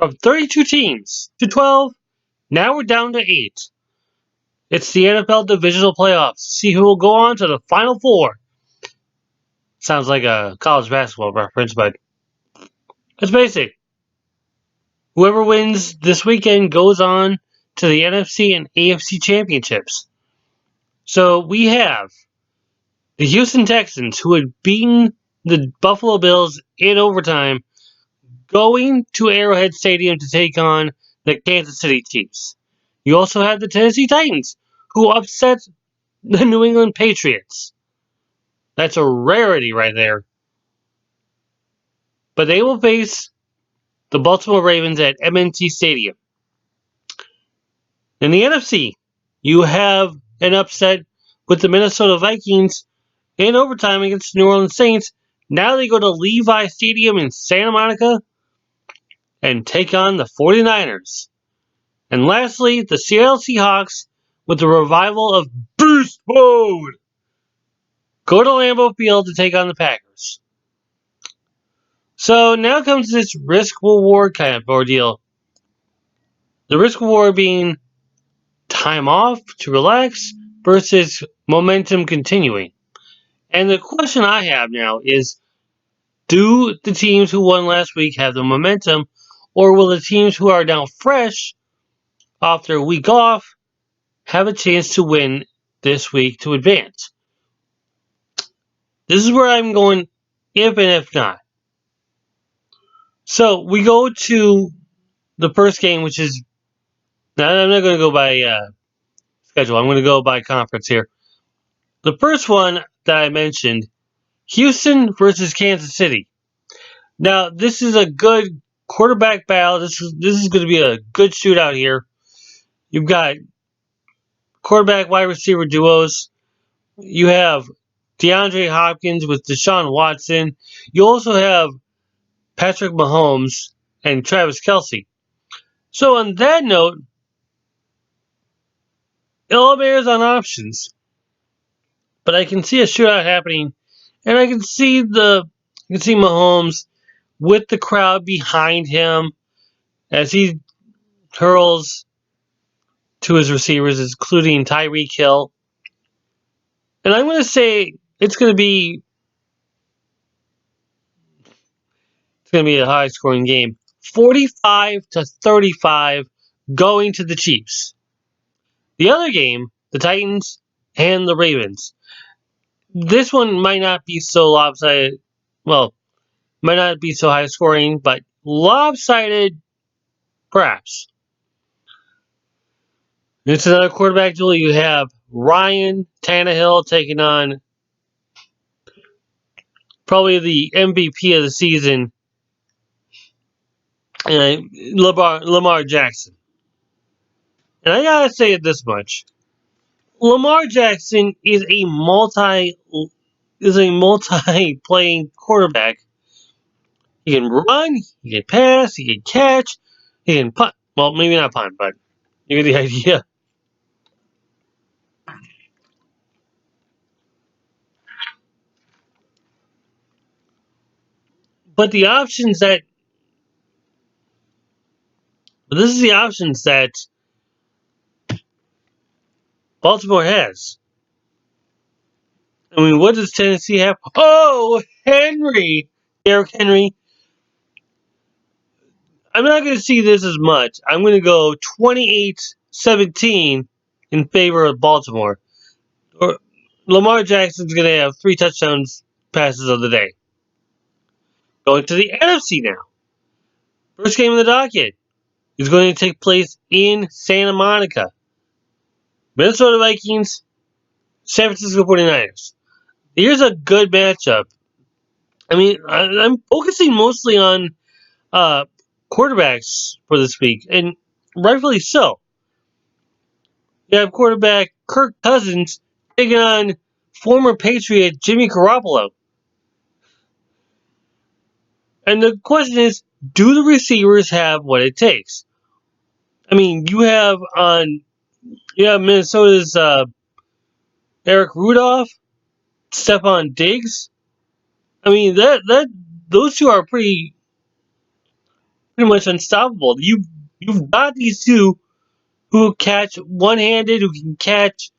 From 32 teams to 12, now we're down to 8. It's the NFL Divisional Playoffs. See who will go on to the Final Four. Sounds like a college basketball reference, but it's basic. Whoever wins this weekend goes on to the NFC and AFC championships. So we have the Houston Texans, who had beaten the Buffalo Bills in overtime, going to Arrowhead Stadium to take on the Kansas City Chiefs. You also have the Tennessee Titans, who upset the New England Patriots. That's a rarity right there. But they will face the Baltimore Ravens at M&T Stadium. In the NFC, you have an upset with the Minnesota Vikings in overtime against the New Orleans Saints. Now they go to Levi Stadium in Santa Monica and take on the 49ers. And lastly, the Seattle Seahawks with the revival of Beast Mode go to Lambeau Field to take on the Packers. So now comes this risk-reward kind of ordeal. The risk-reward being time off to relax versus momentum continuing. And the question I have now is, do the teams who won last week have the momentum, or will the teams who are now fresh after a week off have a chance to win this week to advance? This is where I'm going if and if not. So we go to the first game, which is, I'm not going to go by schedule. I'm going to go by conference here. The first one that I mentioned, Houston versus Kansas City. Now, this is a good quarterback battle. This is going to be a good shootout here. You've got quarterback wide receiver duos. You have DeAndre Hopkins with Deshaun Watson. You also have Patrick Mahomes and Travis Kelce. So on that note, it all bears on options. But I can see a shootout happening, and I can see Mahomes with the crowd behind him as he hurls to his receivers, including Tyreek Hill. And I'm going to say it's going to be a high-scoring game, 45-35, going to the Chiefs. The other game, the Titans and the Ravens. This one might not be so lopsided. Well, might not be so high-scoring, but lopsided, perhaps. It's another quarterback duel. You have Ryan Tannehill taking on probably the MVP of the season, Lamar Jackson. And I gotta say it this much: Lamar Jackson is a multi-playing quarterback. He can run, he can pass, he can catch, he can punt. Well, maybe not punt, but you get the idea. But this is the options that Baltimore has. I mean, what does Tennessee have? Oh, Derrick Henry. I'm not going to see this as much. I'm going to go 28-17 in favor of Baltimore. Or Lamar Jackson's going to have 3 touchdowns passes of the day. Going to the NFC now. First game of the docket is going to take place in Santa Monica. Minnesota Vikings, San Francisco 49ers. Here's a good matchup. I mean, I'm focusing mostly on quarterbacks for this week, and rightfully so. You have quarterback Kirk Cousins taking on former Patriot Jimmy Garoppolo. And the question is, do the receivers have what it takes? I mean, you have Minnesota's Eric Rudolph, Stephon Diggs. I mean, those two are pretty pretty much unstoppable. You've got these two who catch one-handed, who can catch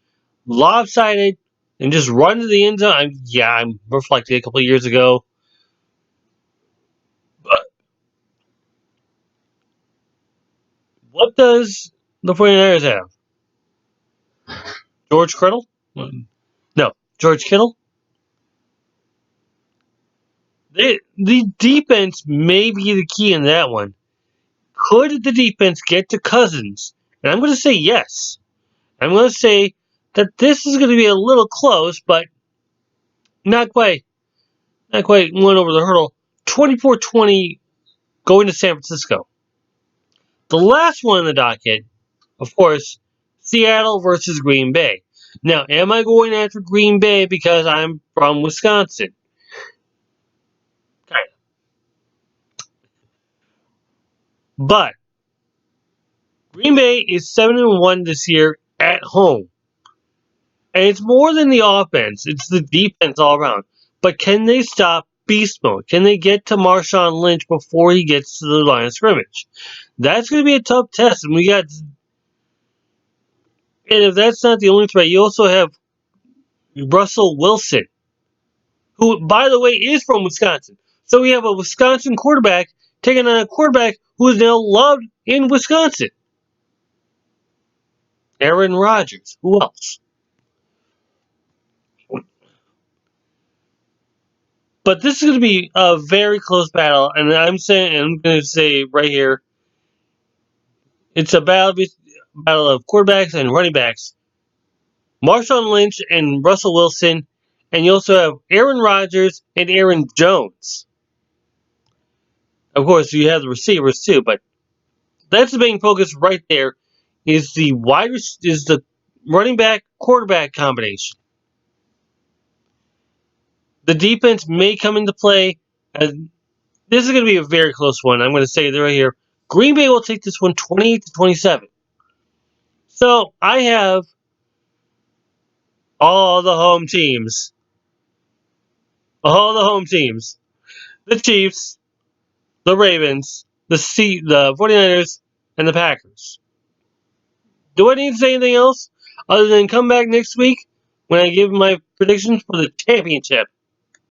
lopsided, and just run to the end zone. I'm reflecting a couple of years ago. But what does the 49ers have? George Kittle? No, George Kittle? The defense may be the key in that one. Could the defense get to Cousins? And I'm going to say yes. I'm going to say that this is going to be a little close, but not quite. Not quite went over the hurdle. 24-20 going to San Francisco. The last one on the docket, of course, Seattle versus Green Bay. Now, am I going after Green Bay because I'm from Wisconsin? Kind of. But Green Bay is 7-1 this year at home. And it's more than the offense, it's the defense all around. But can they stop beast mode? Can they get to Marshawn Lynch before he gets to the line of scrimmage? That's going to be a tough test. And if that's not the only threat, you also have Russell Wilson, who, by the way, is from Wisconsin. So we have a Wisconsin quarterback taking on a quarterback who is now loved in Wisconsin. Aaron Rodgers. Who else? But this is going to be a very close battle, and I'm going to say right here, it's a battle of quarterbacks and running backs. Marshawn Lynch and Russell Wilson, and you also have Aaron Rodgers and Aaron Jones. Of course, you have the receivers too, but that's the main focus right there. Is the running back quarterback combination. The defense may come into play. And this is going to be a very close one. I'm going to say it right here. Green Bay will take this one 28-27. So I have all the home teams. All the home teams. The Chiefs, the Ravens, the 49ers, and the Packers. Do I need to say anything else other than come back next week when I give my predictions for the championship?